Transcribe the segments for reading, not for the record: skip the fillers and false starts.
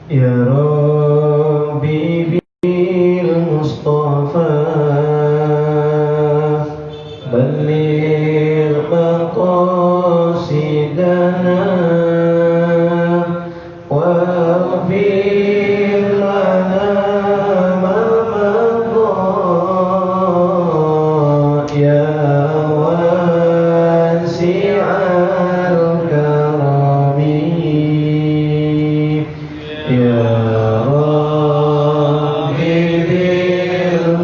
يا ربي بالمصطفى بلغ مقاصدنا واغفر لنا ما مضى يا واسع الكرم يا ربي بالمصطفى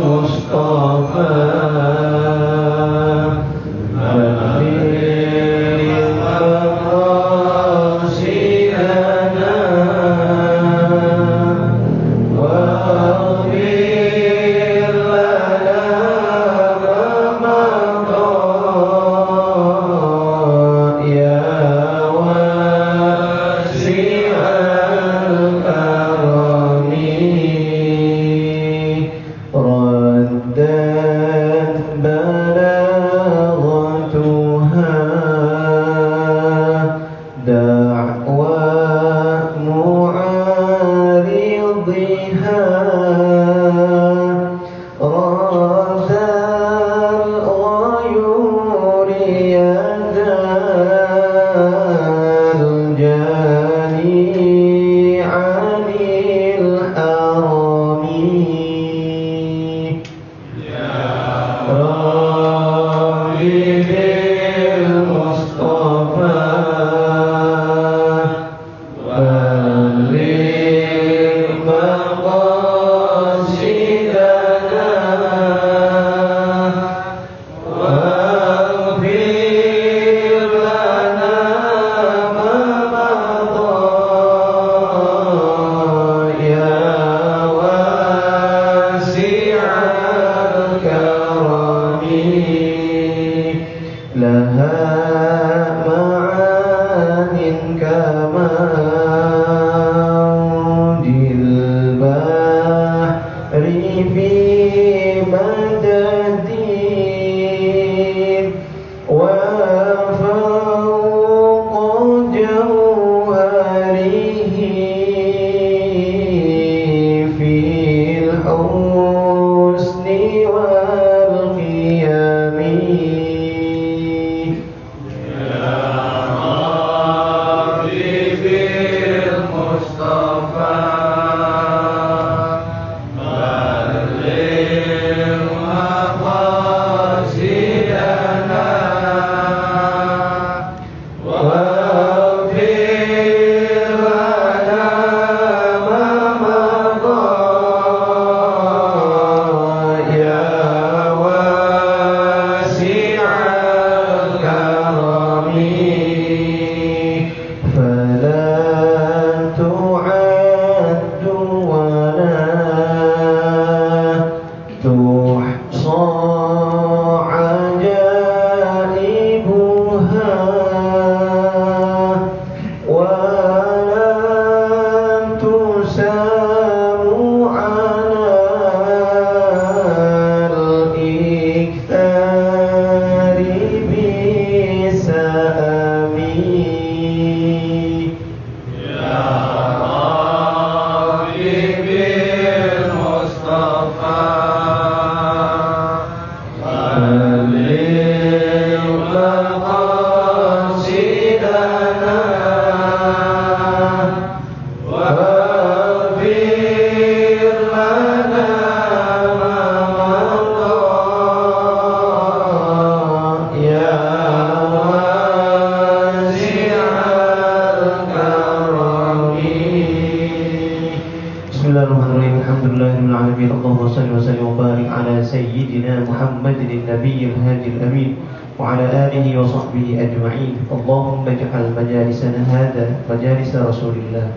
مجالس رسول الله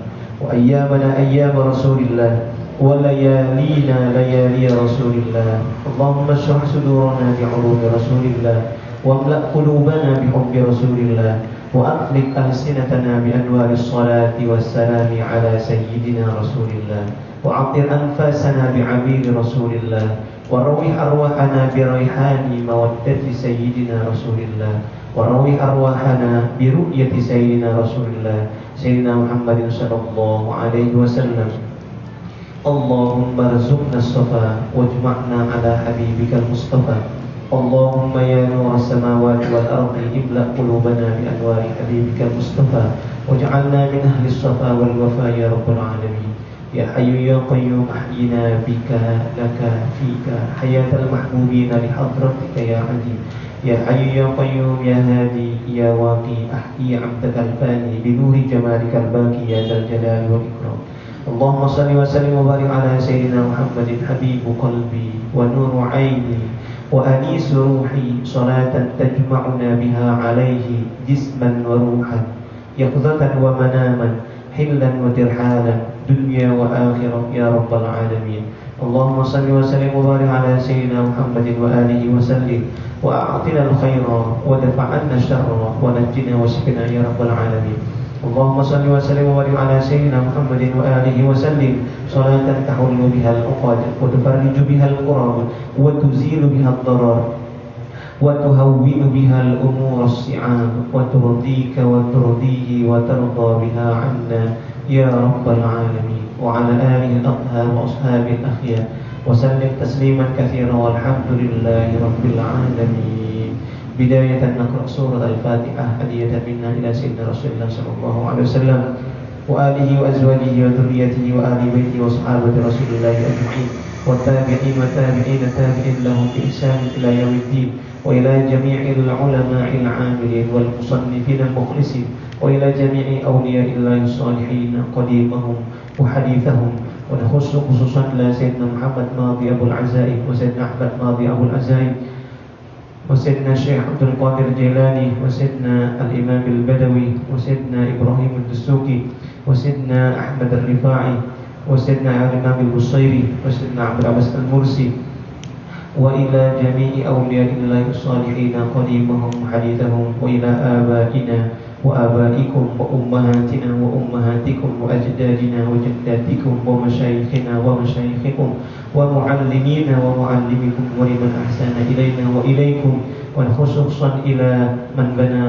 وأيامنا أيام رسول الله وليالينا ليالي رسول الله اللهم اشرح صدورنا بعلوم رسول الله واملأ قلوبنا بحب رسول الله وأطلق ألسنتنا بأنوار الصلاة والسلام على سيدنا رسول الله وعطر أنفاسنا بعبيد رسول الله وروح أرواحنا بريحان مودة سيدنا رسول الله وروح أرواحنا برؤية سيدنا رسول الله سيدنا محمد صلى الله عليه وسلم اللهم ارزقنا الصفا واجمعنا على حبيبك المصطفى اللهم يا نور السماوات والأرض املأ قلوبنا بأنوار حبيبك المصطفى واجعلنا من أهل الصفا والوفاء يا رب العالمين يا حي يا قيوم أحينا بك لك فيك حياة المحبوبين لحضرتك يا عزيز يا حي يا قيوم يا هادي يا واقي أحيي عبدك الفاني بنور جمالك الباقي يا ذا الجلال والإكرام اللهم صل وسلم وبارك على سيدنا محمد حبيب قلبي ونور عيني وأنيس روحي صلاة تجمعنا بها عليه جسما وروحا يقظة ومناما حلا وترحالا دنيا وآخرة يا رب العالمين اللهم صل وسلم وبارك على سيدنا محمد وآله وسلم وأعطنا الخير ودفع عنا الشر ونجنا واشفنا يا رب العالمين اللهم صل وسلم وبارك على سيدنا محمد وآله وسلم صلاة تحل بها العقد وتفرج بها الكرب وتزيل بها الضرر وتهون بها الأمور الصعاب وترضيك وترضيه وترضى بها عنا يا رب العالمين وعلى آله الأطهار وأصحابه الأخيار وسلم تسليما كثيرا والحمد لله رب العالمين. بداية نقرأ سورة الفاتحة هدية منا إلى سيدنا رسول الله صلى الله عليه وسلم وآله وأزواجه وذريته وآل بيته وصحابة رسول الله أجمعين والتابعين والتابعين التابعين لهم بإحسان إلى يوم الدين وإلى جميع العلماء العاملين والمصنفين المخلصين وإلى جميع أولياء الله الصالحين قديمهم وحديثهم ونخص خصوصا إلى سيدنا محمد ماضي أبو العزائم وسيدنا أحمد ماضي أبو العزائم وسيدنا الشيخ عبد القادر الجيلاني وسيدنا الإمام البدوي وسيدنا إبراهيم الدسوقي وسيدنا أحمد الرفاعي وسيدنا الإمام البصيري وسيدنا عبد العباس المرسي وإلى جميع أولياء الله الصالحين قديمهم وحديثهم وإلى آبائنا وآبائكم وأمهاتنا وأمهاتكم وأجدادنا وجداتكم ومشايخنا ومشايخكم ومعلمينا ومعلمكم ولمن أحسن إلينا وإليكم وخصوصا إلى من بنى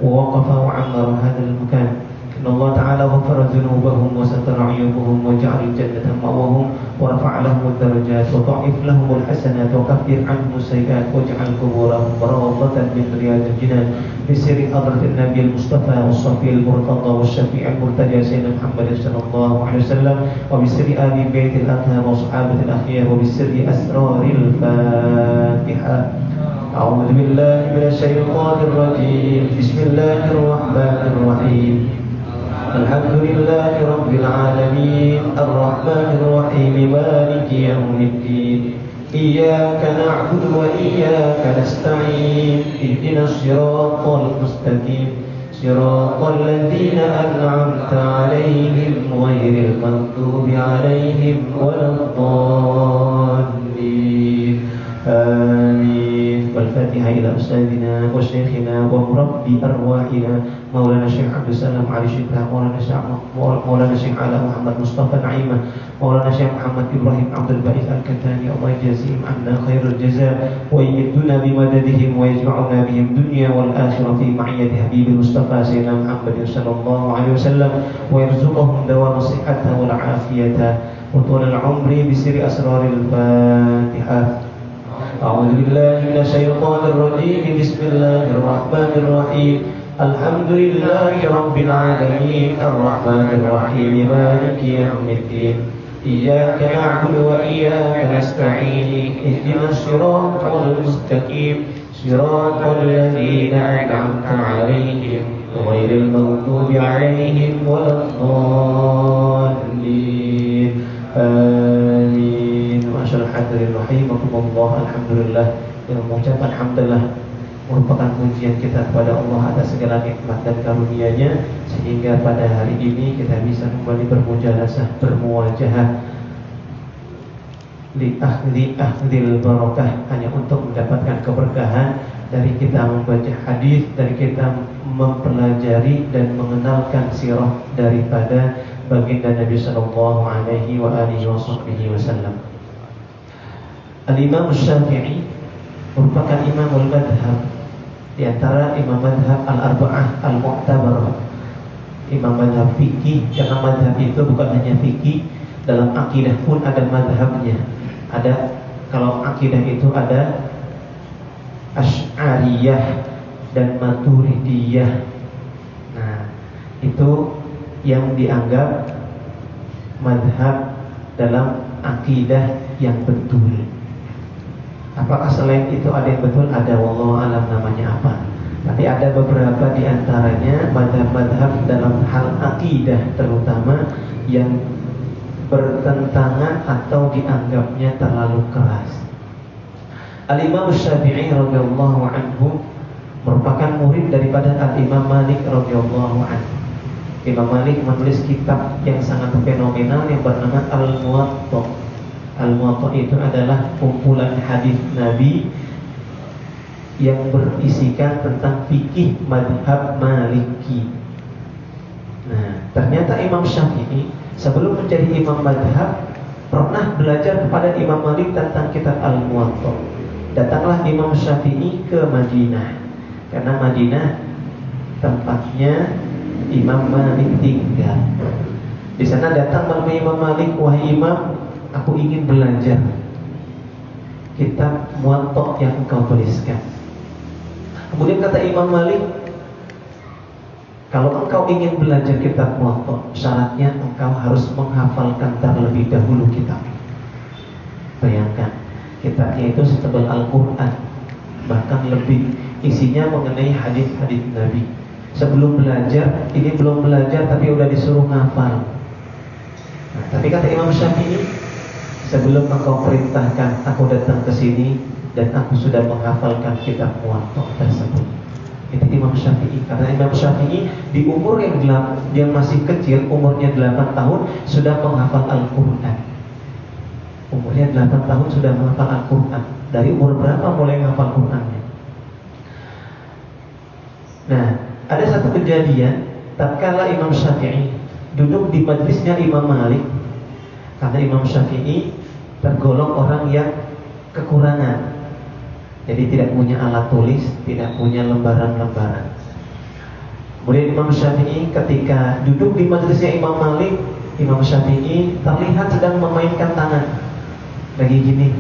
ووقف وعمر هذا المكان إن الله تعالى غفر ذنوبهم وستر عيوبهم وجعل الجنة مأواهم ورفع لهم الدرجات وضعف لهم الحسنات وكفر عنهم السيئات واجعل قبورهم روضة من رياض الجنان بسر حضرة النبي المصطفى والصفي المرتضى والشفيع المرتجى سيدنا محمد صلى الله عليه وسلم وبسر آل بيت الأطهار وصحابة الأخيار وبسر أسرار الفاتحة. أعوذ بالله من الشيطان الرجيم بسم الله الرحمن الرحيم الحمد لله رب العالمين الرحمن الرحيم مالك يوم الدين إياك نعبد وإياك نستعين اهدنا الصراط المستقيم صراط الذين أنعمت عليهم غير المغضوب عليهم ولا الضالين آمين. والفاتحة إلى أستاذنا وشيخنا ومربي أرواحنا مولانا الشيخ عبد السلام علي شبه مولانا الشيخ علي محمد مصطفى نعيمة مولانا الشيخ محمد إبراهيم عبد البعيث الكتاني الله يجزيهم عنا خير الجزاء ويمدنا بمددهم ويجمعنا بهم الدنيا والآخرة في معية حبيب المصطفى سيدنا محمد صلى الله عليه وسلم ويرزقهم دوام الصحة والعافية وطول العمر بسر أسرار الفاتحة. أعوذ بالله من الشيطان الرجيم بسم الله الرحمن الرحيم الحمد لله رب العالمين الرحمن الرحيم مالك يوم الدين إياك نعبد وإياك نستعين اهدنا الصراط المستقيم صراط الذين أنعمت عليهم غير المغضوب عليهم ولا الضالين آمين. Masyaallah hadirin rahimakumullah. Alhamdulillah, yang mengucapkan hamdalah merupakan pujian kita kepada Allah atas segala nikmat dan karunia-Nya sehingga pada hari ini kita bisa kembali bermujalasah bermuwajahah li ahlil barakah hanya untuk mendapatkan keberkahan dari kita membaca hadis, dari kita mempelajari dan mengenalkan sirah daripada baginda Nabi sallallahu alaihi wa alihi wasallam. Al-Imam Syafi'i merupakan imamul madhab, di antara imam madhab al-arba'ah al-mu'tabarah, imam madhab fikih. Karena madhab itu bukan hanya fikih, dalam akidah pun ada madhabnya. Ada, kalau akidah itu ada Asy'ariyah dan Maturidiyah. Nah, itu yang dianggap madhab dalam akidah yang betul. Apakah selain itu ada yang betul? Ada, wallahu alam namanya apa. Tapi ada beberapa di antaranya madhab-madhab dalam hal akidah terutama yang bertentangan atau dianggapnya terlalu keras. Al-Imam Syafi'i radhiyallahu anhu merupakan murid daripada Al-Imam Malik radhiyallahu anhu. Imam Malik menulis kitab yang sangat fenomenal yang bernama Al-Muwatta. Al-Muwatta itu adalah kumpulan hadis Nabi yang berisikan tentang fikih madhab Maliki. Nah, ternyata Imam Syafi'i sebelum menjadi imam madhab pernah belajar kepada Imam Malik tentang kitab Al-Muwatta. Datanglah Imam Syafi'i ke Madinah, karena Madinah tempatnya Imam Malik tinggal. Di sana datang menemui Imam Malik, wahai Imam, aku ingin belajar kitab Muwatta yang engkau tuliskan. Kemudian kata Imam Malik, kalau engkau ingin belajar kitab Muwatta, syaratnya engkau harus menghafalkan terlebih dahulu kitab. Bayangkan, kitabnya itu setebal Al-Quran, bahkan lebih. Isinya mengenai hadis-hadis Nabi. Sebelum belajar, ini belum belajar tapi udah disuruh ngafal. Nah, tapi kata Imam Syafi'i, sebelum engkau perintahkan aku datang ke sini dan aku sudah menghafalkan kitab Muwatta tersebut. Itu Imam Syafi'i. Karena Imam Syafi'i di umur yang masih kecil, umurnya 8 tahun sudah menghafal Al-Quran. Umurnya 8 tahun sudah menghafal Al-Quran. Dari umur berapa mulai menghafal Qurannya? Nah, ada satu kejadian tatkala Imam Syafi'i duduk di majlisnya Imam Malik. Karena Imam Syafi'i tergolong orang yang kekurangan, jadi tidak punya alat tulis, tidak punya lembaran-lembaran. Kemudian Imam Syafi'i ketika duduk di majlisnya Imam Malik, Imam Syafi'i terlihat sedang memainkan tangan lagi gini.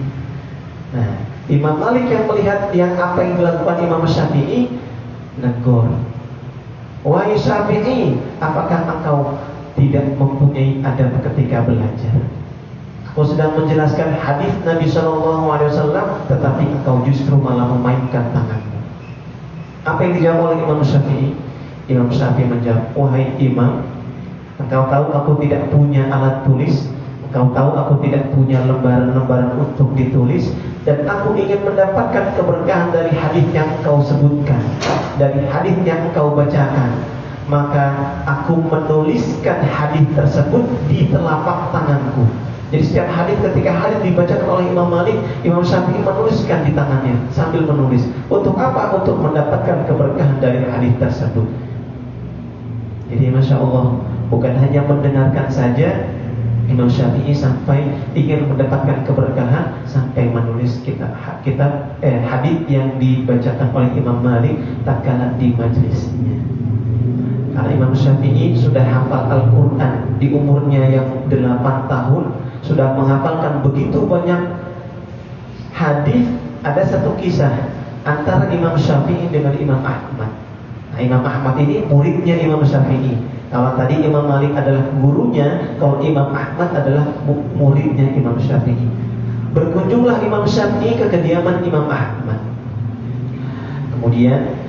Nah, Imam Malik yang melihat yang apa yang dilakukan Imam Syafi'i, negor, wahai Syafi'i, apakah engkau tidak mempunyai adab ketika belajar? Aku sedang menjelaskan hadis Nabi SAW, tetapi engkau justru malah memainkan tanganmu. Apa yang dijawab oleh Imam Syafi'i? Imam Syafi'i menjawab, wahai Imam, engkau tahu aku tidak punya alat tulis, engkau tahu aku tidak punya lembaran-lembaran untuk ditulis, dan aku ingin mendapatkan keberkahan dari hadis yang engkau sebutkan, dari hadis yang engkau bacakan. Maka aku menuliskan hadis tersebut di telapak tanganku. Jadi setiap hadis, ketika hadis dibacakan oleh Imam Malik, Imam Syafi'i menuliskan di tangannya sambil menulis. Untuk apa? Untuk mendapatkan keberkahan dari hadis tersebut. Jadi Masya Allah, bukan hanya mendengarkan saja, Imam Syafi'i sampai ingin mendapatkan keberkahan sampai menulis hadis yang dibacakan oleh Imam Malik tatkala di majlisnya. Karena Imam Syafi'i sudah hafal Al-Quran di umurnya yang 8 tahun, sudah menghafalkan begitu banyak hadis. Ada satu kisah antara Imam Syafi'i dengan Imam Ahmad. Nah, Imam Ahmad ini muridnya Imam Syafi'i. Kalau tadi Imam Malik adalah gurunya, kalau Imam Ahmad adalah muridnya Imam Syafi'i. Berkunjunglah Imam Syafi'i ke kediaman Imam Ahmad. Kemudian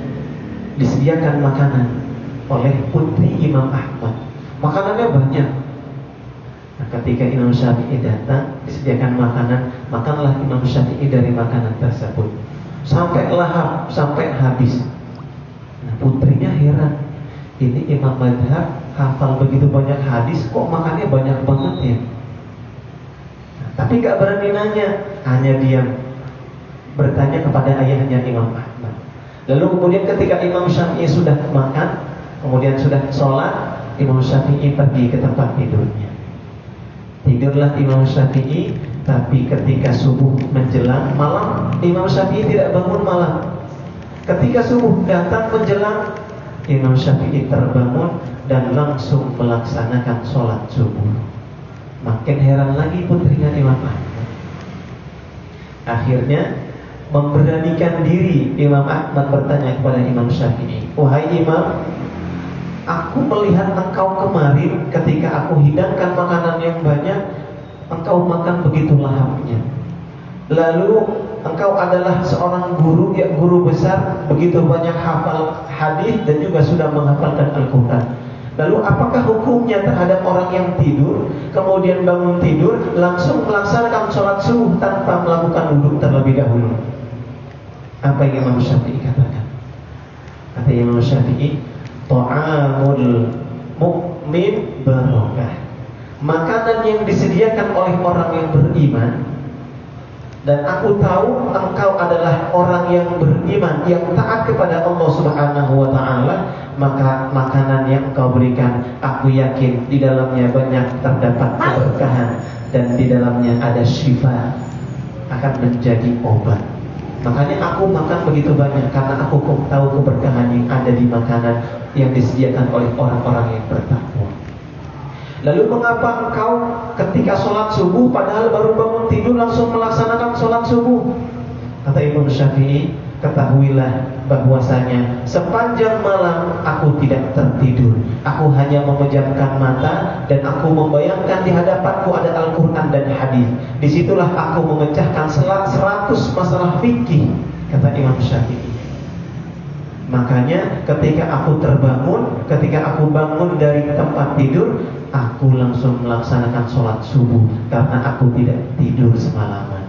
disediakan makanan oleh putri Imam Ahmad. Makanannya banyak. Nah, ketika Imam Syafi'i datang, disediakan makanan, makanlah Imam Syafi'i dari makanan tersebut sampai lahap, sampai habis. Nah, putrinya heran, ini imam madhab hafal begitu banyak hadis, kok makannya banyak banget ya? Nah, tapi gak berani nanya, hanya diam bertanya kepada ayahnya Imam Ahmad. Lalu kemudian ketika Imam Syafi'i sudah makan, kemudian sudah sholat, Imam Syafi'i pergi ke tempat tidurnya. Tidurlah Imam Syafi'i Tapi ketika subuh menjelang malam, Imam Syafi'i tidak bangun malam. Ketika subuh datang menjelang, Imam Syafi'i terbangun dan langsung melaksanakan sholat subuh. Makin heran lagi putrinya Imam Ahmad. Akhirnya memberanikan diri Imam Ahmad bertanya kepada Imam Syafi'i, "Wahai Imam, aku melihat engkau kemarin ketika aku hidangkan makanan yang banyak, engkau makan begitu lahapnya. Lalu engkau adalah seorang guru, ya guru besar, begitu banyak hafal hadis dan juga sudah menghafalkan Al-Quran. Lalu apakah hukumnya terhadap orang yang tidur, kemudian bangun tidur, langsung melaksanakan sholat subuh tanpa melakukan wudhu terlebih dahulu?" Apa yang Imam Syafi'i katakan? Kata Imam Syafi'i, "Ta'amul mu'min barokah." Makanan yang disediakan oleh orang yang beriman, dan aku tahu engkau adalah orang yang beriman, yang taat kepada Allah Subhanahu wa ta'ala, maka makanan yang engkau berikan, aku yakin di dalamnya banyak terdapat keberkahan dan di dalamnya ada syifa, akan menjadi obat. Makanya aku makan begitu banyak karena aku tahu keberkahan yang ada di makanan yang disediakan oleh orang-orang yang bertakwa. Lalu mengapa engkau ketika sholat subuh padahal baru bangun tidur langsung melaksanakan sholat subuh? Kata Imam Syafi'i, ketahuilah bahwasanya sepanjang malam aku tidak tertidur. Aku hanya memejamkan mata dan aku membayangkan di hadapanku ada Al-Quran dan hadis. Disitulah aku memecahkan 100 masalah fikih, kata Imam Syafi'i. Makanya ketika aku terbangun, ketika aku bangun dari tempat tidur, aku langsung melaksanakan sholat subuh karena aku tidak tidur semalaman.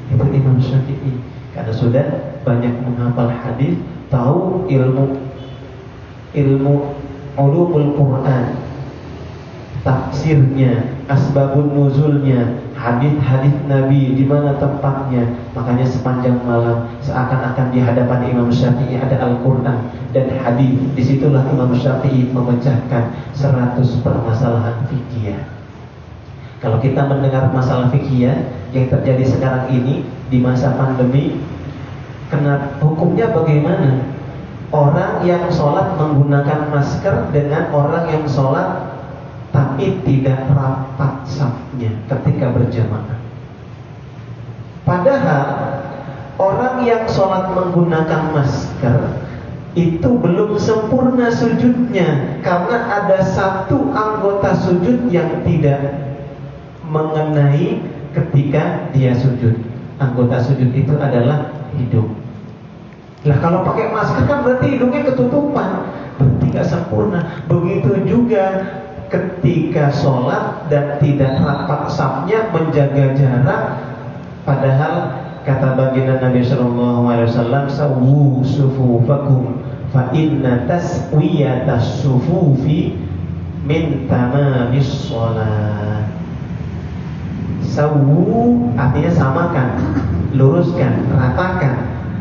Itu Imam Syafi'i, karena sudah banyak menghafal hadis, tahu ilmu ulumul Quran, tafsirnya, asbabun nuzulnya, hadis-hadis Nabi di mana tempatnya. Makanya sepanjang malam seakan-akan di hadapan Imam Syafi'i ada Al-Quran dan hadis. Disitulah Imam Syafi'i memecahkan 100 permasalahan fikih. Kalau kita mendengar masalah fikih yang terjadi sekarang ini di masa pandemi, hukumnya bagaimana? Orang yang sholat menggunakan masker dengan orang yang sholat tapi tidak rapat safnya ketika berjamaah. Padahal orang yang sholat menggunakan masker itu belum sempurna sujudnya, karena ada satu anggota sujud yang tidak mengenai ketika dia sujud. Anggota sujud itu adalah hidung. Nah kalau pakai masker kan berarti hidungnya ketutupan, berarti gak sempurna. Begitu juga ketika sholat dan tidak rapat safnya, menjaga jarak. Padahal kata baginda Nabi Sallallahu Alaihi Wasallam, "Sawu sufufakum, fa inna taswiyatas sufufi min tamamis sholat." Sawu artinya samakan, luruskan, ratakan.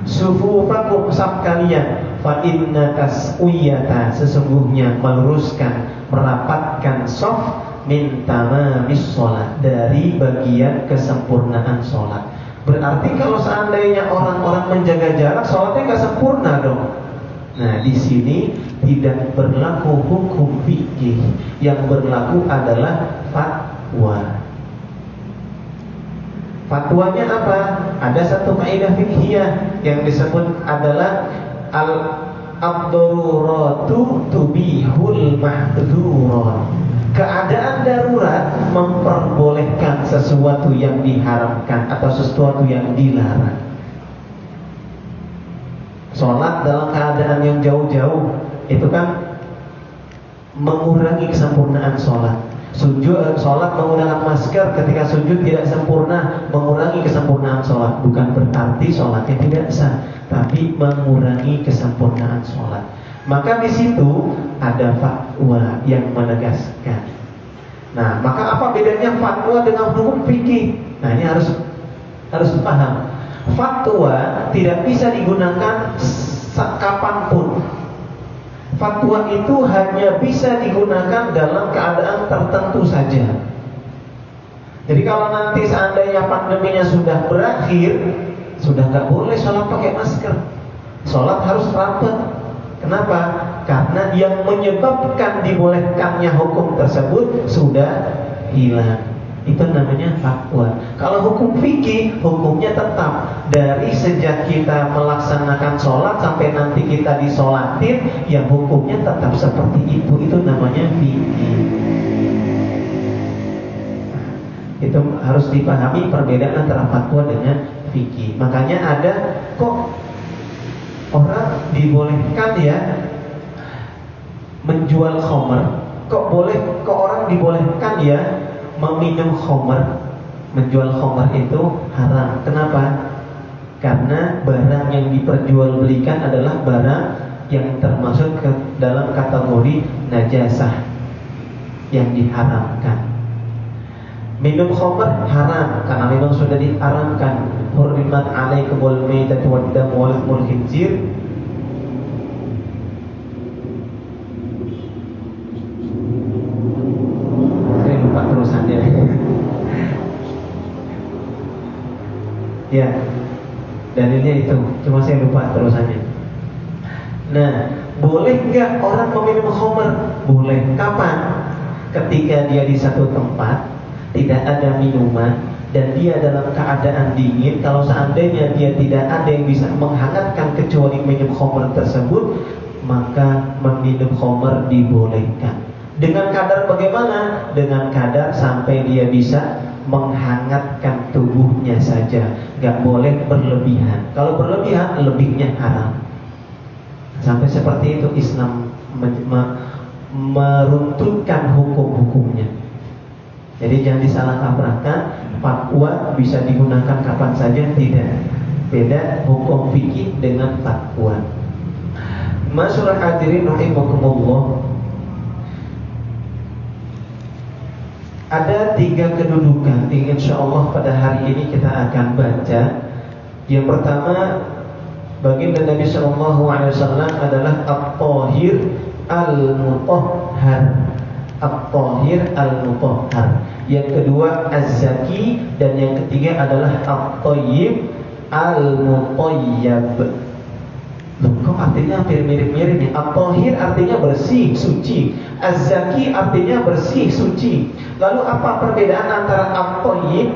Sufufakum, saf kalian, fa inna taswiyata, sesungguhnya meluruskan, merapatkan saf, min tamamis sholat, dari bagian kesempurnaan sholat. Berarti kalau seandainya orang-orang menjaga jarak, sholatnya nggak sempurna dong. Nah di sini tidak berlaku hukum fikih, yang berlaku adalah fatwa. Fatwanya apa? Ada satu kaidah fikhiyah yang disebut adalah ad-daruratu tubihul mahdzurat. Keadaan darurat memperbolehkan sesuatu yang diharamkan atau sesuatu yang dilarang. Sholat dalam keadaan yang jauh-jauh itu kan mengurangi kesempurnaan sholat. Sujud, sholat menggunakan masker ketika sujud tidak sempurna, mengurangi kesempurnaan sholat. Bukan berarti sholatnya tidak sah, tapi mengurangi kesempurnaan sholat. Maka di situ ada fatwa yang menegaskan. Nah, maka apa bedanya fatwa dengan hukum fikih? Nah, ini harus paham. Fatwa tidak bisa digunakan kapanpun. Fatwa itu hanya bisa digunakan dalam keadaan tertentu saja. Jadi kalau nanti seandainya pandeminya sudah berakhir, sudah nggak boleh sholat pakai masker. Sholat harus rapat. Kenapa? Karena yang menyebabkan dibolehkannya hukum tersebut sudah hilang. Itu namanya fatwa. Kalau hukum fikih, hukumnya tetap dari sejak kita melaksanakan sholat sampai nanti kita disolatin, yang hukumnya tetap seperti itu. Itu namanya fikih. Itu harus dipahami perbedaan antara fatwa dengan fikih. Makanya ada kok orang dibolehkan ya menjual khamr, kok orang dibolehkan ya meminum khamr. Menjual khamr itu haram. Kenapa? Karena barang yang diperjualbelikan adalah barang yang termasuk ke dalam kategori najasah yang diharamkan. Minum khamr haram karena memang sudah diharamkan. Hurrimat alaikumul maitatu wad-damu wa lahmul khinzir. Saya lupa terusannya. Ya, dalilnya itu, cuma saya lupa terusannya. Nah, boleh nggak orang meminum khamr? Boleh. Kapan? Ketika dia di satu tempat tidak ada minuman dan dia dalam keadaan dingin. Kalau seandainya dia tidak ada yang bisa menghangatkan kecuali minum khamr tersebut, maka meminum khamr dibolehkan. Dengan kadar bagaimana? Dengan kadar sampai dia bisa menghangatkan tubuhnya saja. Gak boleh berlebihan. Kalau berlebihan, lebihnya haram. Sampai seperti itu Islam meruntutkan hukum-hukumnya. Jadi jangan disalah kaprahkan. Fatwa bisa digunakan kapan saja, tidak. Beda hukum fikih dengan fatwa. Masyaallah hadirin rahimakumullah. Ada 3 kedudukan yang insyaallah pada hari ini kita akan baca. Yang pertama, baginda Nabi sallallahu alaihi wasallam adalah at-tahir al-mutahhar. At-tahir al-mutahhar. Yang kedua az-zaki, dan yang ketiga adalah at-thayyib al-mutayyab. Loh, kok artinya hampir mirip-mirip nih? At-tahir artinya bersih, suci. Az-zaki artinya bersih, suci. Lalu apa perbedaan antara at-thayyib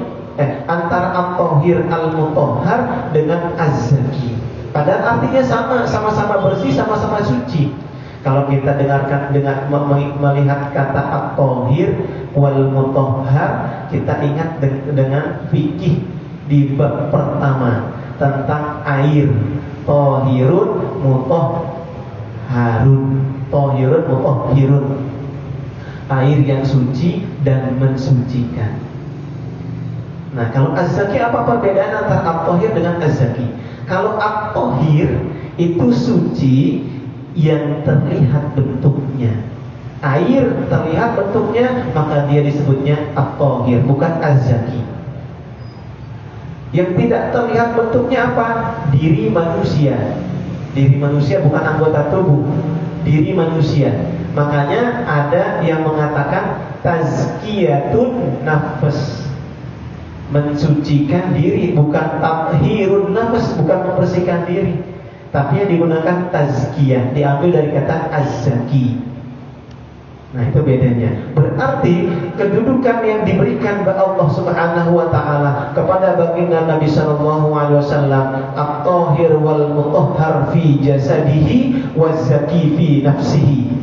antara at-tahir al-mutahhar dengan az-zaki? Padahal artinya sama-sama bersih, sama-sama suci. Kalau kita dengarkan melihat kata at-tahir wal mutahhar, kita ingat dengan fikih di bab pertama tentang air. Tahirun mutahharun. Tahirun mutahhirun. Air yang suci dan mensucikan. Nah, kalau az-zaki apa perbedaan antara at-tahir dengan az-zaki? Kalau at-tahir itu suci yang terlihat bentuknya. Air terlihat bentuknya, maka dia disebutnya at-tahir, bukan az-zaki. Yang tidak terlihat bentuknya apa? Diri manusia. Diri manusia bukan anggota tubuh, diri manusia. Makanya ada yang mengatakan tazkiyatun nafs, mensucikan diri, bukan tathirun nafs, bukan membersihkan diri. Tapi yang digunakan tazkiyah, diambil dari kata az-zaki. Nah, itu bedanya. Berarti kedudukan yang diberikan oleh Allah Subhanahu wa taala kepada baginda Nabi sallallahu alaihi wasallam, at-tahir wal mutahhar fi jasadihi waz-zaki fi nafsihi.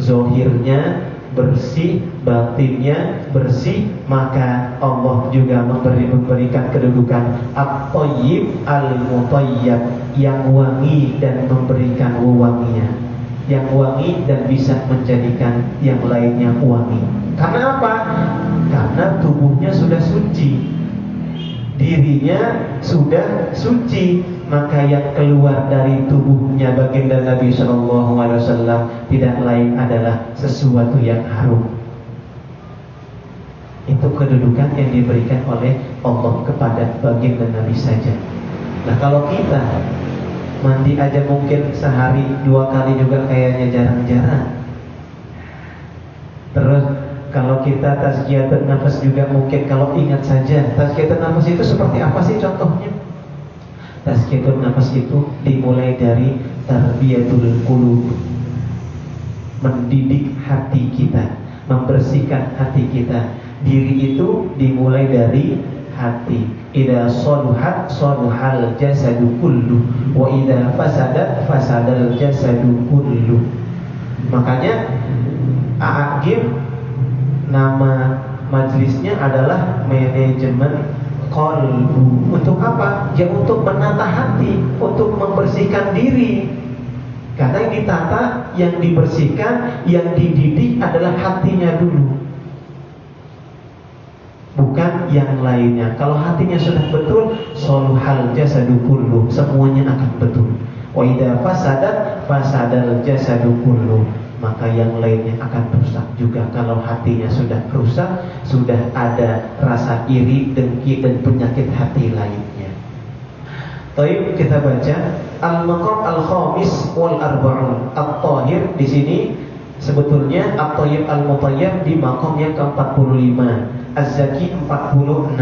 Zahirnya bersih, batinnya bersih, maka Allah juga memberikan kedudukan at-thayyib al-mutayyab, yang wangi dan memberikan wewangian, yang wangi dan bisa menjadikan yang lainnya wangi. Karena apa? Karena tubuhnya sudah suci, dirinya sudah suci, maka yang keluar dari tubuhnya baginda Nabi sallallahu alaihi wasallam tidak lain adalah sesuatu yang harum. Itu kedudukan yang diberikan oleh Allah kepada baginda Nabi saja. Nah, kalau kita mandi aja mungkin sehari 2 kali juga kayaknya jarang-jarang. Terus Kalau kita tazkiyatun nafas juga mungkin kalau ingat saja, tazkiyatun nafas itu seperti apa sih contohnya? Tazkiyatun nafas itu dimulai dari tarbiyatul qulub, mendidik hati kita, membersihkan hati kita. Diri itu dimulai dari hati. Idza saluhat saluhal jasadu kullu wa idza fasadat fasadal jasadu kullu. Makanya A'agim nama majelisnya adalah manajemen qalbu. Untuk apa? Ya untuk menata hati, untuk membersihkan diri. Karena yang ditata, yang dibersihkan, yang dididik adalah hatinya dulu, bukan yang lainnya. Kalau hatinya sudah betul, saluhal jasadu kullu, semuanya akan betul. Wa idza fasadat fasadal jasadu kullu, maka yang lainnya akan rusak juga. Kalau hatinya sudah rusak, sudah ada rasa iri, dengki dan penyakit hati lainnya. Baik, kita baca al-maqam al-khamis wal arba'un. At-tahir di sini sebetulnya at-tayyib al-mutayyib di maqam yang ke-45, az-zaki 46,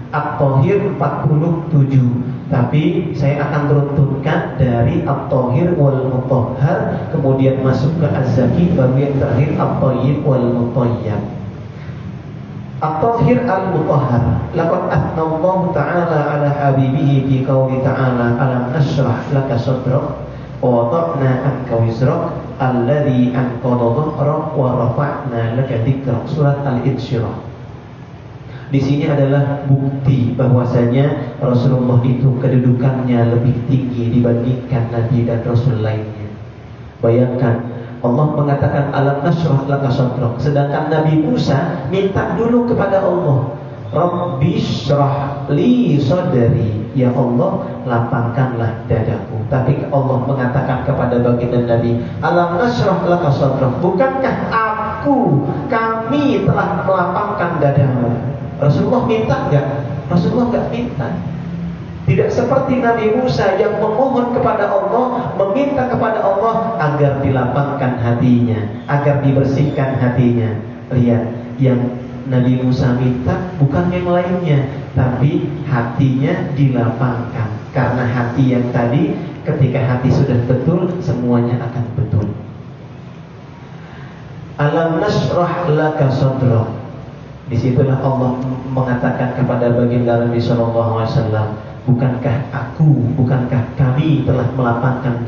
at-tahir 47. Tapi saya akan turunkan dari at-tahir wal mutahhar, kemudian masuk ke az-zaki, baru yang terakhir at-tayyib wal mutayyib. At-tahir al-mutahhar. Laqad athna Allah Ta'ala ala habibihi fi qouli ta'ala alam nashrah laka sadrak wa wada'na anka wizrak alladhi anqadha dhahrak wa rafa'na laka dzikrak. Surat Al-Insyirah. Di sini adalah bukti bahwasanya Rasulullah itu kedudukannya lebih tinggi dibandingkan nabi dan rasul lainnya. Bayangkan, Allah mengatakan alam nashrah laka sadrak, sedangkan Nabi Musa minta dulu kepada Allah, Rabbi shrah li sadri, ya Allah lapangkanlah dadaku. Tapi Allah mengatakan kepada baginda Nabi, alam nashrah laka sadrak, bukankah kami telah melapangkan dadamu? Rasulullah minta enggak? Rasulullah enggak minta. Tidak seperti Nabi Musa yang memohon kepada Allah, meminta kepada Allah agar dilapangkan hatinya, agar dibersihkan hatinya. Lihat, yang Nabi Musa minta bukan yang lainnya, tapi hatinya dilapangkan. Karena hati yang tadi, ketika hati sudah betul, semuanya akan betul. Alam nashrah laka sadrak. Disitulah Allah mengatakan kepada baginda Nabi SAW, bukankah kami telah melapangkan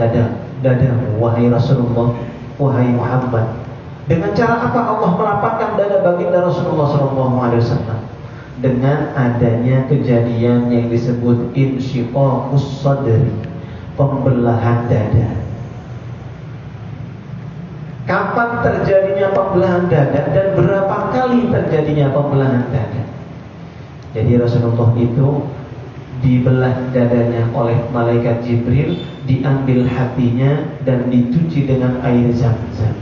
dadamu wahai Rasulullah, wahai Muhammad. Dengan cara apa Allah melapangkan dada baginda Rasulullah SAW? Dengan adanya kejadian yang disebut insyiqaqus sadri, pembelahan dada. Kapan terjadinya pembelahan dada dan berapa kali terjadinya pembelahan dada? Jadi Rasulullah itu dibelah dadanya oleh malaikat Jibril, diambil hatinya dan dicuci dengan air Zam-Zam.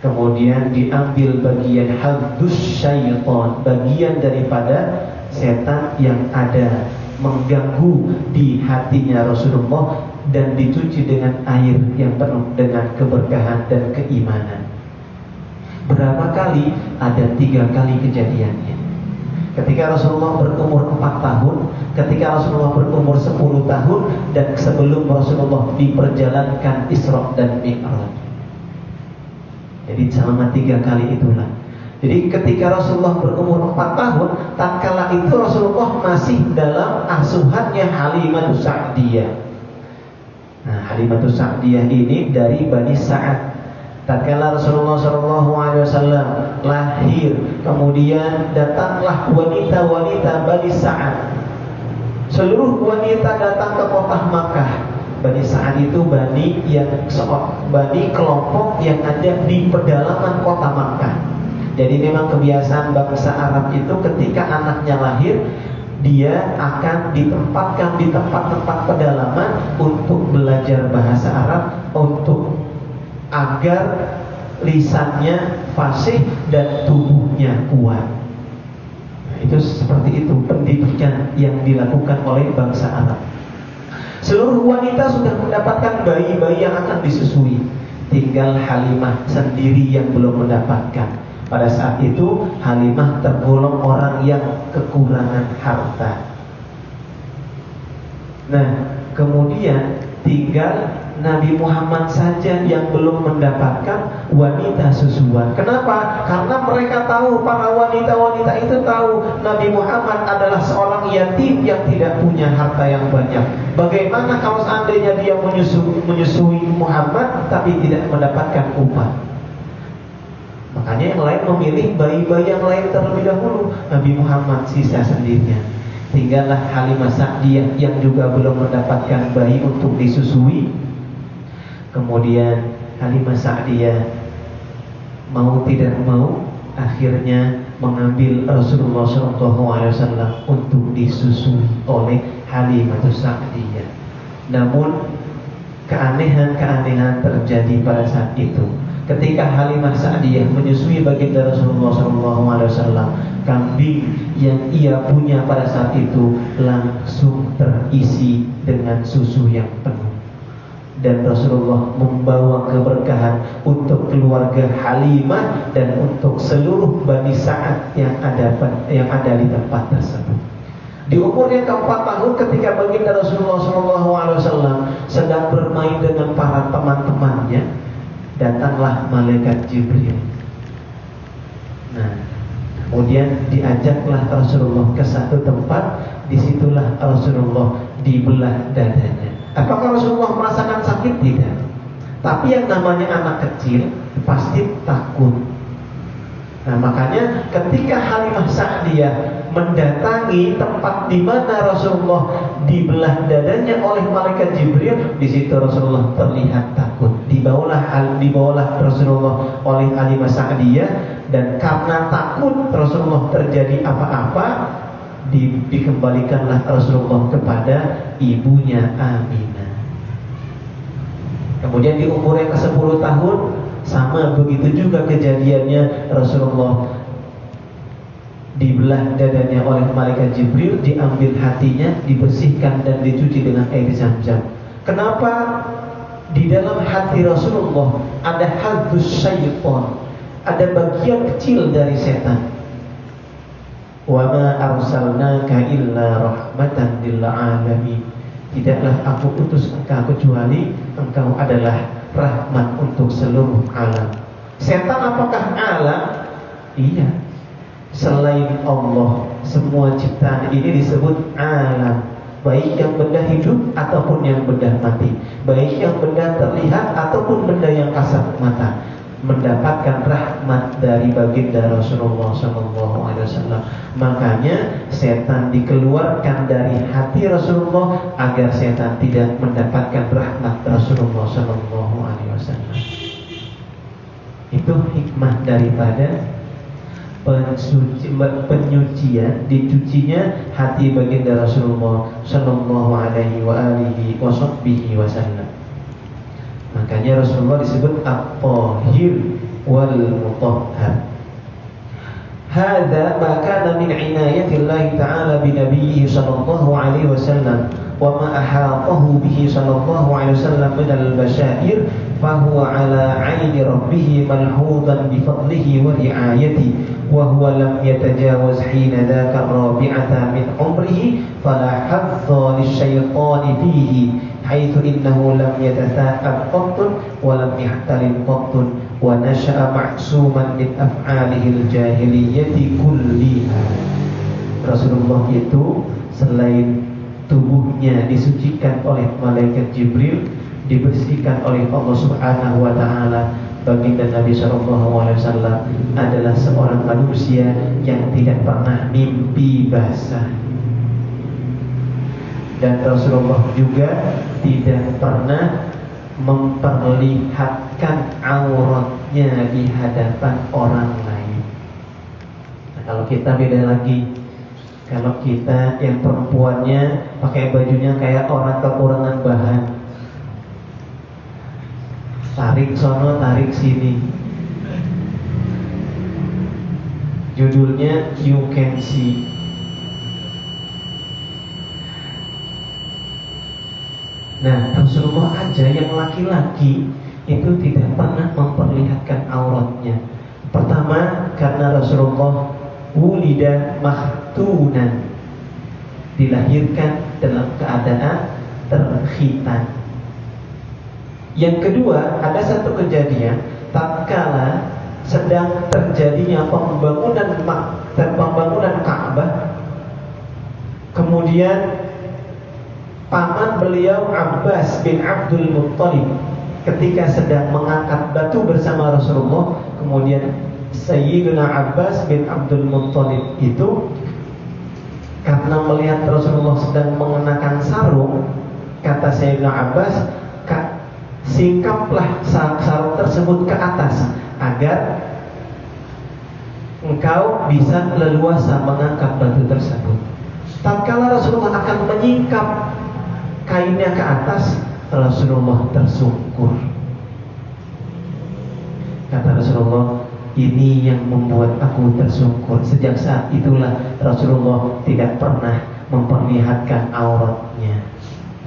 Kemudian diambil bagian hadus syaitan, bagian daripada setan yang ada mengganggu di hatinya Rasulullah, dan dicuci dengan air yang penuh dengan keberkahan dan keimanan. Berapa kali? Ada 3 kali kejadiannya. Ketika Rasulullah berumur 4 tahun, ketika Rasulullah berumur 10 tahun, dan sebelum Rasulullah diperjalankan Isra dan Mi'raj. Jadi selama 3 kali itulah. Jadi ketika Rasulullah berumur 4 tahun, tatkala itu Rasulullah masih dalam asuhannya Halimatus Sa'diyah. Nah, Halimatus Sa'diyah ini dari Bani Sa'ad. Tatkala Rasulullah SAW lahir, kemudian datanglah wanita-wanita Bani Sa'ad. Seluruh wanita datang ke kota Makkah. Bani Sa'ad itu bani kelompok yang ada di pedalaman kota Makkah. Jadi memang kebiasaan bangsa Arab itu ketika anaknya lahir, dia akan ditempatkan di tempat-tempat pedalaman untuk belajar bahasa Arab, untuk agar lisannya fasih dan tubuhnya kuat. Nah, itu seperti itu pendidikan yang dilakukan oleh bangsa Arab. Seluruh wanita sudah mendapatkan bayi-bayi yang akan disusui. Tinggal Halimah sendiri yang belum mendapatkan. Pada saat itu Halimah tergolong orang yang kekurangan harta. Nah, kemudian tinggal Nabi Muhammad saja yang belum mendapatkan wanita susuan. Kenapa? Karena mereka tahu, para wanita-wanita itu tahu Nabi Muhammad adalah seorang yatim yang tidak punya harta yang banyak. Bagaimana kalau seandainya dia menyusui Muhammad tapi tidak mendapatkan upah? Makanya yang lain memilih bayi-bayi yang lain terlebih dahulu. Nabi Muhammad sisa sendirinya. Tinggallah Halimah Sa'diyah yang juga belum mendapatkan bayi untuk disusui. Kemudian Halimah Sa'diyah mau tidak mau akhirnya mengambil Rasulullah SAW untuk disusui oleh Halimah Sa'diyah. Namun keanehan-keanehan terjadi pada saat itu. Ketika Halimah Sa'diyah menyusui baginda Rasulullah SAW, kambing yang ia punya pada saat itu langsung terisi dengan susu yang penuh. Dan Rasulullah membawa keberkahan untuk keluarga Halimah dan untuk seluruh Bani Sa'ad yang ada di tempat tersebut. Di umur yang keempat tahun, ketika baginda Rasulullah SAW sedang bermain dengan para teman-temannya, datanglah malaikat Jibril. Nah, kemudian diajaklah Rasulullah ke satu tempat. Disitulah Rasulullah dibelah dadanya. Apakah Rasulullah merasakan sakit? Tidak. Tapi yang namanya anak kecil pasti takut. Nah, makanya ketika Halimah Sa'diyah mendatangi tempat di mana Rasulullah dibelah dadanya oleh malaikat Jibril, di situ Rasulullah terlihat takut. Dibawalah Rasulullah oleh Halimah Sa'diyah, dan karena takut Rasulullah terjadi apa-apa, dikembalikanlah Rasulullah kepada ibunya Aminah. Kemudian di umur yang ke-10 tahun, sama begitu juga kejadiannya. Rasulullah dibelah dadanya oleh malaikat Jibril, diambil hatinya, dibersihkan dan dicuci dengan air Zam-Zam. Kenapa? Di dalam hati Rasulullah ada hadus syaitan, ada bagian kecil dari setan. Wa ma arsalnaka illa rahmatan lil alamin. Tidaklah aku utus engkau kecuali engkau adalah rahmat untuk seluruh alam. Setan apakah alam? Iya. Selain Allah, semua ciptaan ini disebut alam. Baik yang benda hidup ataupun yang benda mati, baik yang benda terlihat ataupun benda yang kasat mata, mendapatkan rahmat dari baginda Rasulullah SAW. Makanya setan dikeluarkan dari hati Rasulullah agar setan tidak mendapatkan rahmat Rasulullah SAW. Itu hikmah daripada penyucian, dicucinya hati baginda Rasulullah SAW. Makanya Rasulullah disebut at-tahhir wal mutahhar. Hadza ma kana min inayatillahi ta'ala bi nabiyhi sallallahu alaihi wasallam wa ma ahatahu bihi sallallahu alaihi wasallam min al-bashair fa huwa ala 'aini rabbih malhudan bi fadlihi wa ri'ayatihi wa huwa lam yatajawaz hina dhaka rabi'ata min umrihi fala hadza lisyaitan fihi haitsu innahu lam yatasa'ab qattun wa lam yahtalim qattun wa nasha'a ma'suman min af'alihil jahiliyyati kulliha. Rasulullah itu selain tubuhnya disucikan oleh malaikat Jibril, dibersihkan oleh Allah Subhanahu wa taala, baginda Nabi SAW adalah seorang manusia yang tidak pernah mimpi basah. Dan Rasulullah juga tidak pernah memperlihatkan auratnya di hadapan orang lain. Nah, kalau kita beda lagi. Kalau kita yang perempuannya pakai bajunya kayak orang kekurangan bahan, tarik sono, tarik sini. Judulnya You Can See. Nah, Rasulullah aja yang laki-laki itu tidak pernah memperlihatkan auratnya. Pertama, karena Rasulullah wulida mahtunan, dilahirkan dalam keadaan terkhitan. Yang kedua, ada satu kejadian tatkala sedang terjadinya pembangunan Ka'bah. Kemudian paman beliau Abbas bin Abdul Muttalib ketika sedang mengangkat batu bersama Rasulullah, kemudian Sayyidina Abbas bin Abdul Muttalib itu karena melihat Rasulullah sedang mengenakan sarung, kata Sayyidina Abbas, singkaplah sarung tersebut ke atas agar engkau bisa leluasa mengangkat batu tersebut. Tatkala Rasulullah akan menyingkap kainnya ke atas, Rasulullah tersungkur. Kata Rasulullah, ini yang membuat aku tersungkur. Sejak saat itulah Rasulullah tidak pernah memperlihatkan auratnya.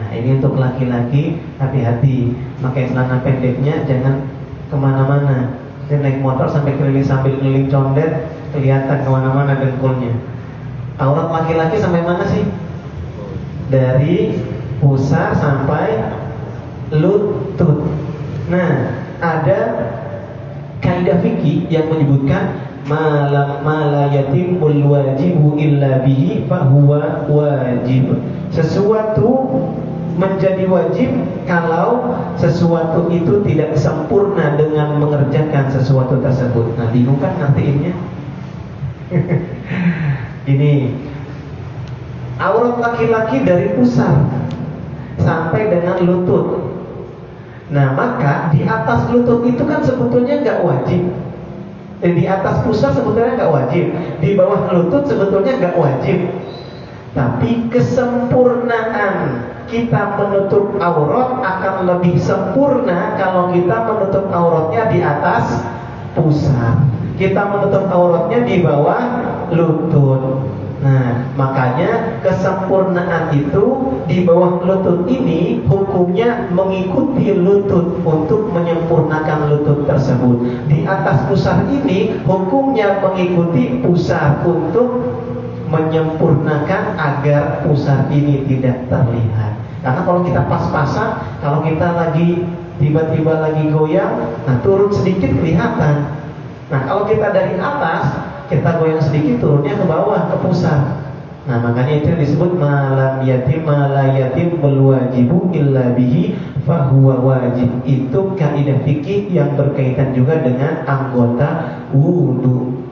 Nah, ini untuk laki-laki, hati-hati, pakai celana pendeknya, jangan kemana-mana. Dia naik motor sampai sambil keliling condet, kelihatan kemana-mana dengkulnya. Aurat laki-laki sampai mana sih? Dari pusar sampai lutut. Nah, ada kaidah fikih yang menyebutkan mala yatimul wajibu illa bihi fahuwa wajib. Sesuatu menjadi wajib kalau sesuatu itu tidak sempurna dengan mengerjakan sesuatu tersebut. Nah, bingung kan artinya? Ini aurat laki-laki dari pusar sampai dengan lutut. Nah, maka di atas lutut itu kan sebetulnya nggak wajib. Di atas pusar sebetulnya nggak wajib. Di bawah lutut sebetulnya nggak wajib. Tapi kesempurnaan kita menutup aurat akan lebih sempurna kalau kita menutup auratnya di atas pusar. Kita menutup auratnya di bawah lutut. Nah, makanya kesempurnaan itu di bawah lutut ini hukumnya mengikuti lutut untuk menyempurnakan lutut tersebut. Di atas pusar ini hukumnya mengikuti pusar untuk menyempurnakan agar pusar ini tidak terlihat. Karena kalau kita pas-pasan, kalau kita lagi tiba-tiba lagi goyang, nah turun sedikit kelihatan. Nah, kalau kita dari atas, kita goyang sedikit, turunnya ke bawah, ke pusar. Nah, makanya itu disebut malam yatim malayatim berwajibu illa bihi fahuwa wajib. Itu kaidah fikih yang berkaitan juga dengan anggota wudu.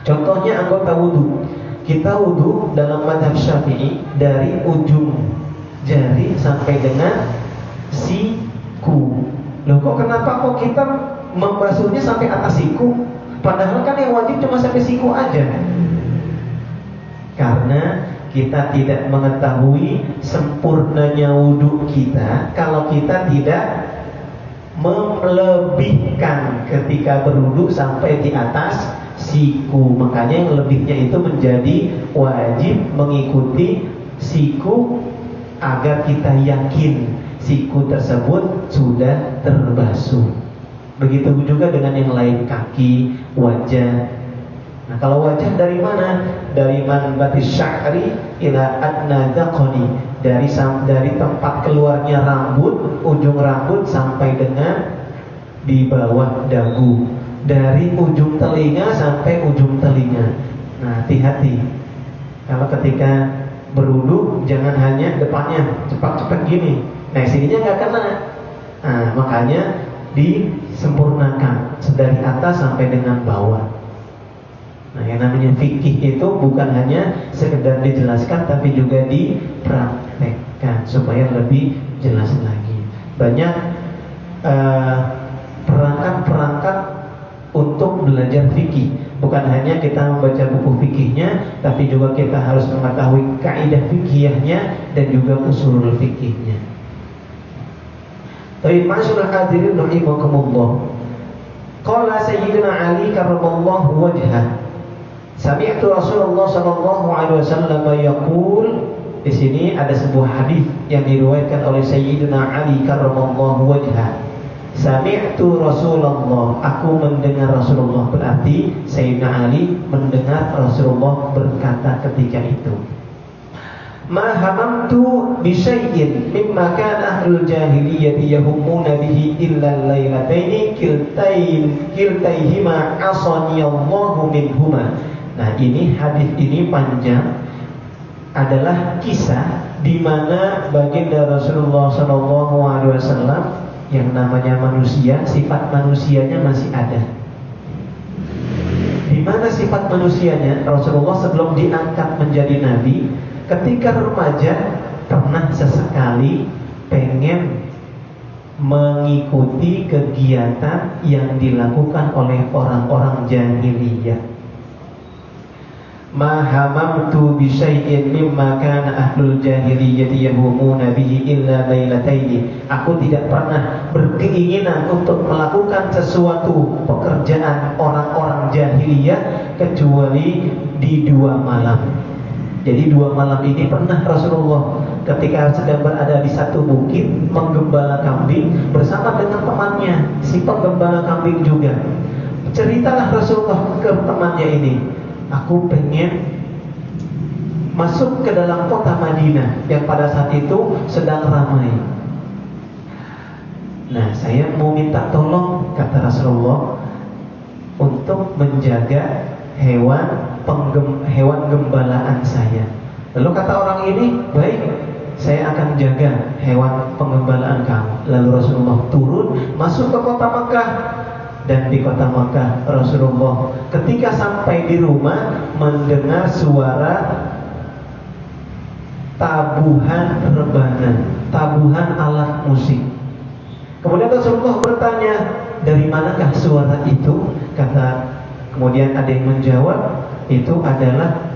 Contohnya anggota wudu. Kita wudu dalam mazhab Syafi'i dari ujung jari sampai dengan siku. Loh, kenapa kita membasuhnya sampai atas siku? Padahal kan yang wajib cuma sampai siku aja. Karena kita tidak mengetahui sempurnanya wudu kita kalau kita tidak melebihkan ketika berwudu sampai di atas siku. Makanya yang lebihnya itu menjadi wajib mengikuti siku agar kita yakin siku tersebut sudah terbasuh. Begitu juga dengan yang lain, kaki, wajah. Nah, kalau wajah dari mana? Dari manbatis sya'ri ila adna daqani, dari tempat keluarnya rambut, ujung rambut sampai dengan di bawah dagu, dari ujung telinga sampai ujung telinga. Nah, hati-hati. Kalau ketika berwudu jangan hanya depannya cepat-cepat gini. Nah, sininya nggak kena. Nah, makanya disempurnakan dari atas sampai dengan bawah. Nah, yang namanya fikih itu bukan hanya sekedar dijelaskan, tapi juga dipraktekkan supaya lebih jelas lagi. Banyak perangkat-perangkat untuk belajar fikih. Bukan hanya kita membaca buku fikihnya, tapi juga kita harus mengetahui kaidah fikihnya dan juga usulul fikihnya. Baik, masyaallah hadirin rahimakumullah. Qala Sayyidina Ali karramallahu wajhah, sami'tu Rasulullah sallallahu alaihi wasallam yaqul. Di sini ada sebuah hadis yang diriwayatkan oleh Sayyidina Ali karramallahu wajhah. Sami'tu Rasulullah, aku mendengar Rasulullah. Berarti Sayyidina Ali mendengar Rasulullah berkata ketika itu, ma hamamtu bi syai'in mimma kana ahlul jahiliyyati yahummuna bihi illa al-lailataini kiltaihima asaniyallahu minhuma. Nah, ini hadis ini panjang, adalah kisah di mana baginda Rasulullah SAW yang namanya manusia, sifat manusianya masih ada. Di mana sifat manusianya? Rasulullah sebelum diangkat menjadi nabi, ketika remaja pernah sesekali pengen mengikuti kegiatan yang dilakukan oleh orang-orang jahiliyah. Ma hamamtu bi syai'in mimma kana ahlul jahiliyyati yahumuna bihi illa lailataini. Aku tidak pernah berkeinginan untuk melakukan sesuatu pekerjaan orang-orang jahiliyah kecuali di 2 malam. Jadi 2 malam ini pernah Rasulullah ketika sedang berada di satu bukit menggembala kambing bersama dengan temannya, si penggembala kambing juga. Ceritalah Rasulullah ke temannya ini, aku pengen masuk ke dalam kota Madinah yang pada saat itu sedang ramai. Nah, saya mau minta tolong, kata Rasulullah, untuk menjaga hewan gembalaan saya. Lalu kata orang ini, baik, saya akan jaga hewan penggembalaan kamu. Lalu Rasulullah turun masuk ke kota Makkah. Dan di kota Makkah Rasulullah ketika sampai di rumah mendengar suara tabuhan rebana, tabuhan alat musik. Kemudian Rasulullah bertanya, dari manakah suara itu? Kemudian ada yang menjawab, itu adalah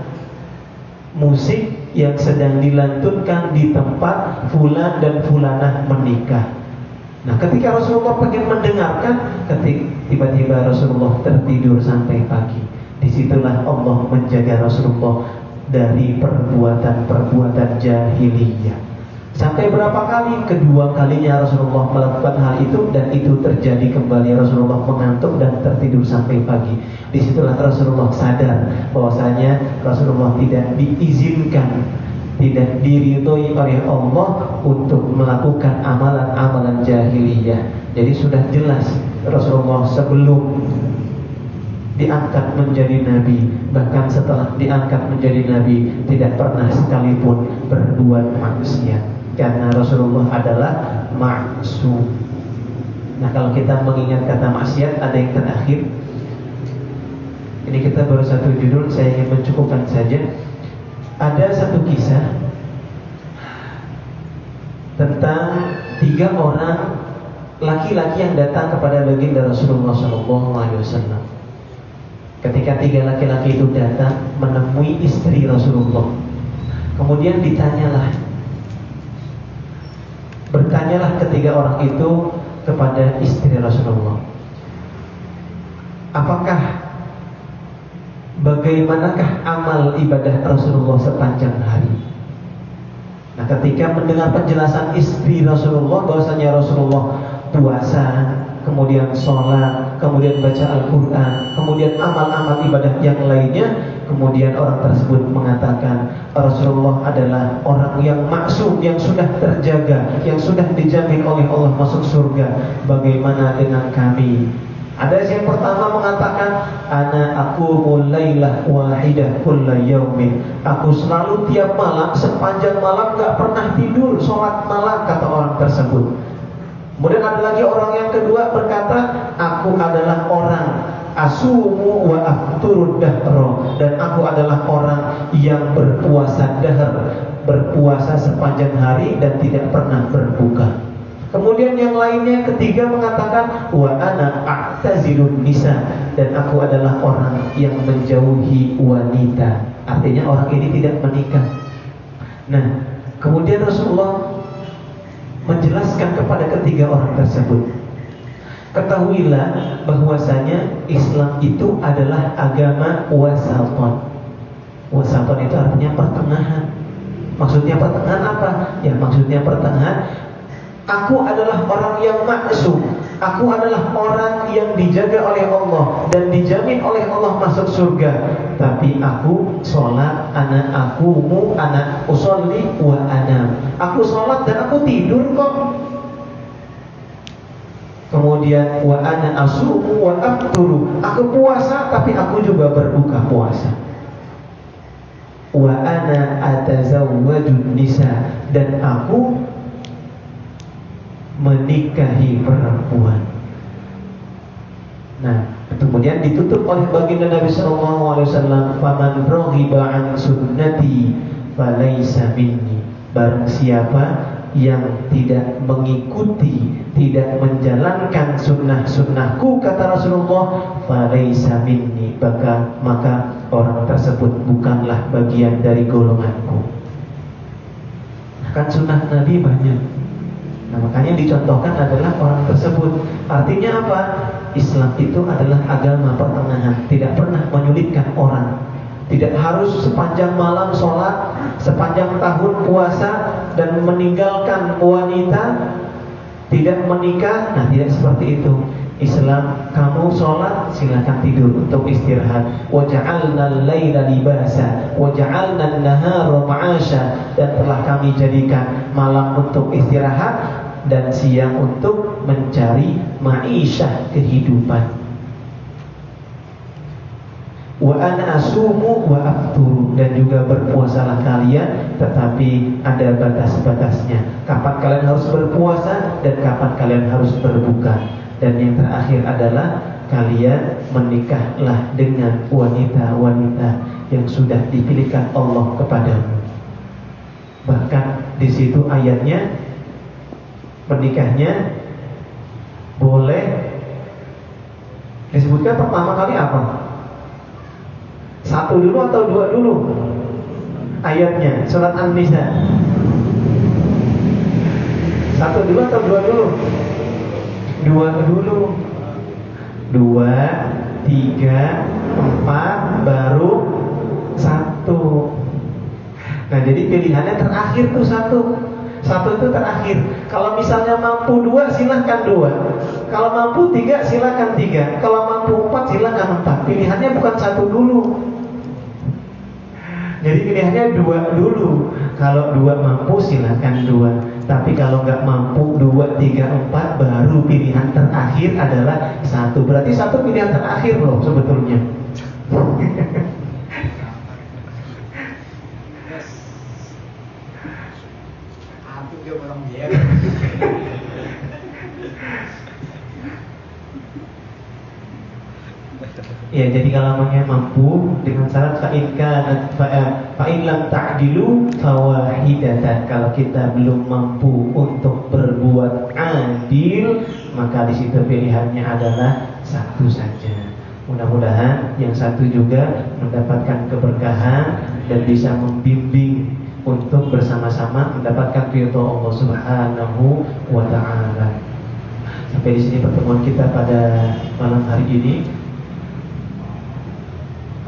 musik yang sedang dilantunkan di tempat fulan dan fulanah menikah. Nah, ketika Rasulullah pengen mendengarkan, tiba-tiba Rasulullah tertidur sampai pagi. Disitulah Allah menjaga Rasulullah dari perbuatan-perbuatan jahiliyah. Sampai berapa kali? Kedua kalinya Rasulullah melakukan hal itu, dan itu terjadi kembali. Rasulullah mengantuk dan tertidur sampai pagi. Disitulah Rasulullah sadar bahwasanya Rasulullah tidak diizinkan, tidak diridhoi oleh Allah untuk melakukan amalan-amalan jahiliyah. Jadi sudah jelas Rasulullah sebelum diangkat menjadi nabi, bahkan setelah diangkat menjadi nabi, tidak pernah sekalipun berbuat maksiat, karena Rasulullah adalah maksum. Nah, kalau kita mengingat kata maksiat, ada yang terakhir. Ini kita baru satu judul, saya ingin mencukupkan saja. Ada satu kisah tentang 3 orang laki-laki yang datang kepada baginda Rasulullah SAW. Ketika 3 laki-laki itu datang menemui istri Rasulullah, kemudian bertanyalah ketiga orang itu kepada istri Rasulullah, bagaimanakah amal ibadah Rasulullah sepanjang hari? Nah, ketika mendengar penjelasan istri Rasulullah bahwasanya Rasulullah puasa, kemudian sholat, kemudian baca Al-Quran, kemudian amal-amal ibadah yang lainnya, kemudian orang tersebut mengatakan Rasulullah adalah orang yang maksum, yang sudah terjaga, yang sudah dijamin oleh Allah masuk surga. Bagaimana dengan kami? Ada yang pertama mengatakan, ana aqumul lailah wahidah kulla yaumin. Aku selalu tiap malam, sepanjang malam gak pernah tidur, sholat malam, kata orang tersebut. Kemudian ada lagi orang yang kedua berkata, aku adalah orang asumu wa afturud dahra, dan aku adalah orang yang berpuasa dahar, berpuasa sepanjang hari dan tidak pernah berbuka. Kemudian yang lainnya ketiga mengatakan, wa ana a'tazilun nisa, dan aku adalah orang yang menjauhi wanita. Artinya orang ini tidak menikah. Nah, kemudian Rasulullah menjelaskan kepada ketiga orang tersebut, ketahuilah bahwasanya Islam itu adalah agama wasaton. Wasaton itu artinya pertengahan. Maksudnya pertengahan apa? Ya, maksudnya pertengahan. Aku adalah orang yang maksum. Aku adalah orang yang dijaga oleh Allah dan dijamin oleh Allah masuk surga. Tapi aku sholat, ana usolli wa ana. Aku sholat dan aku tidur kok. Kemudian wa ana asumu wa afturu. Aku puasa tapi aku juga berbuka puasa. Wa ana atazawwajun nisa, dan aku menikahi perempuan. Nah, kemudian ditutup oleh baginda Nabi sallallahu alaihi wasallam, "Faman raghiba an sunnati falaysa minni." Barang siapa yang tidak mengikuti, tidak menjalankan sunnah-sunnahku, kata Rasulullah, falaysa minni, maka orang tersebut bukanlah bagian dari golonganku. Kan sunnah Nabi banyak. Nah, makanya dicontohkan adalah orang tersebut. Artinya apa? Islam itu adalah agama pertengahan, tidak pernah menyulitkan orang. Tidak harus sepanjang malam sholat, sepanjang tahun puasa, dan meninggalkan wanita, tidak menikah. Nah, tidak seperti itu. Islam, kamu sholat, silakan tidur untuk istirahat. Waja'alna al-laila libasa, waja'alna an-nahara ma'asha, dan telah kami jadikan malam untuk istirahat dan siang untuk mencari ma'isyah, kehidupan. Wa ana asumu wa afturu, dan juga berpuasalah kalian, tetapi ada batas-batasnya. Kapan kalian harus berpuasa dan kapan kalian harus berbuka. Dan yang terakhir adalah kalian menikahlah dengan wanita-wanita yang sudah dipilihkan Allah kepadamu. Bahkan di situ ayatnya menikahnya boleh disebutkan pertama kali apa? Satu dulu atau dua dulu? Ayatnya surat An-Nisa. Satu dulu atau dua dulu? Dua dulu. 2, 3, 4, baru 1. Nah, jadi pilihannya terakhir tuh 1. 1 itu terakhir. Kalau misalnya mampu 2, silahkan 2. Kalau mampu 3, silahkan 3. Kalau mampu 4, silahkan 4. Pilihannya bukan 1 dulu. Jadi pilihannya 2 dulu. Kalau 2 mampu, silahkan 2. Tapi kalau nggak mampu 2, 3, 4, baru pilihan terakhir adalah 1. Berarti 1 pilihan terakhir loh sebetulnya. Ya, jadi kalau mamanya mampu dengan syarat fa'in lam ta'dilu fawahidatan. Kalau kita belum mampu untuk berbuat adil, maka di situ pilihannya adalah 1 saja. Mudah-mudahan yang 1 juga mendapatkan keberkahan dan bisa membimbing untuk bersama-sama mendapatkan ridho Allah Subhanahu wa taala. Sampai di sini pertemuan kita pada malam hari ini.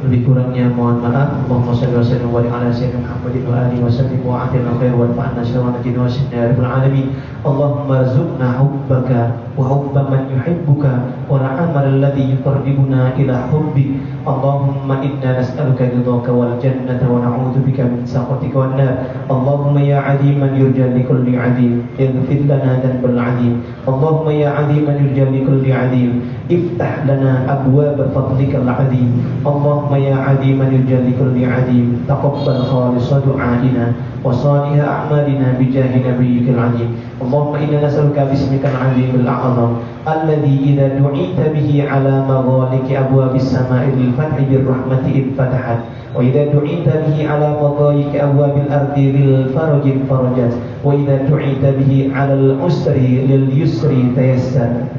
Lebih kurangnya mohon maaf. Allahumma shalli wa sallim wa barik ala sayyidina Muhammadin wa alihi wa sallim wa atina khair wa fa'na syarra najina wa sinna ya rabbal alamin. Allahumma rzuqna hubbaka wa hubba man yuhibbuka wa al-amal alladhi yuqarribuna ila hubbik. Allahumma inna nas'aluka ridhaka wal jannata wa na'udzu bika min sakhatika wan nar. Allahumma ya 'aliman yurja li kulli 'adim ighfir lana dhanbal 'adim. Allahumma ya 'aliman yurja li kulli 'adim iftah lana abwaab fadlikal 'adim. Allahumma ya 'aliman yurja li kulli 'adim taqabbal khalisa du'aina wa salih a'malina bi jahi nabiyyikal 'adim. Allahumma inna nas'aluka bismikal 'azimil a'zam alladhi idza du'ita bihi 'ala maghaliki abwabis sama'i lil fathi bir rahmati id fatahat wa idza du'ita bihi 'ala madayiki abwabil ardi lil farajin farajat wa idza du'ita bihi 'ala al usri lil yusri tayassar.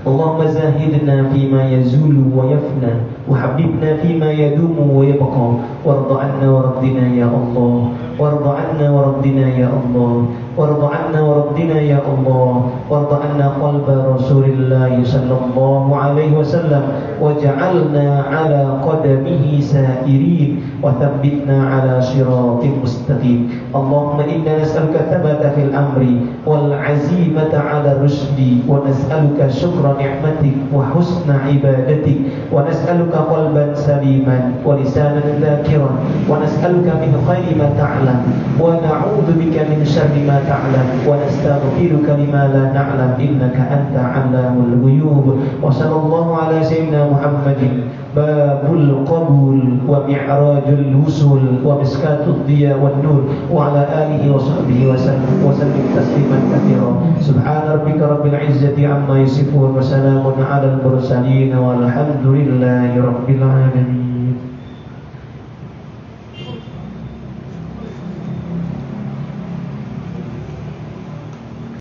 Allahumma zahidna fima yazulu wa yafna wa habibna fima yadumu wa yabqa warda 'anna wa raddina ya Allah warda 'anna wa raddina ya Allah وارض عنا وردنا يا الله، وارض عنا قلب رسول الله صلى الله عليه وسلم، وجعلنا على قدمه سائرين، وثبتنا على صراط مستقيم. اللهم إنا نسألك الثبات في الأمر والعزيمة على الرشد، ونسألك شكر نعمتك وحسن عبادتك، ونسألك قلبا سليما ولسانا ذاكرا، ونسألك من خير ما تعلم، ونعوذ بك من شر ما تعلم، ونستغفرك لما لا نعلم، إنك أنت علام الغيوب. وصلى الله على سيدنا محمد باب القبول ومعراج الوصول ومسكات الضياء والنور، وعلى آله وصحبه وسلم تسليما كثيرا. سبحان ربك رب العزة عما يصفون، وسلام على المرسلين، والحمد لله رب العالمين.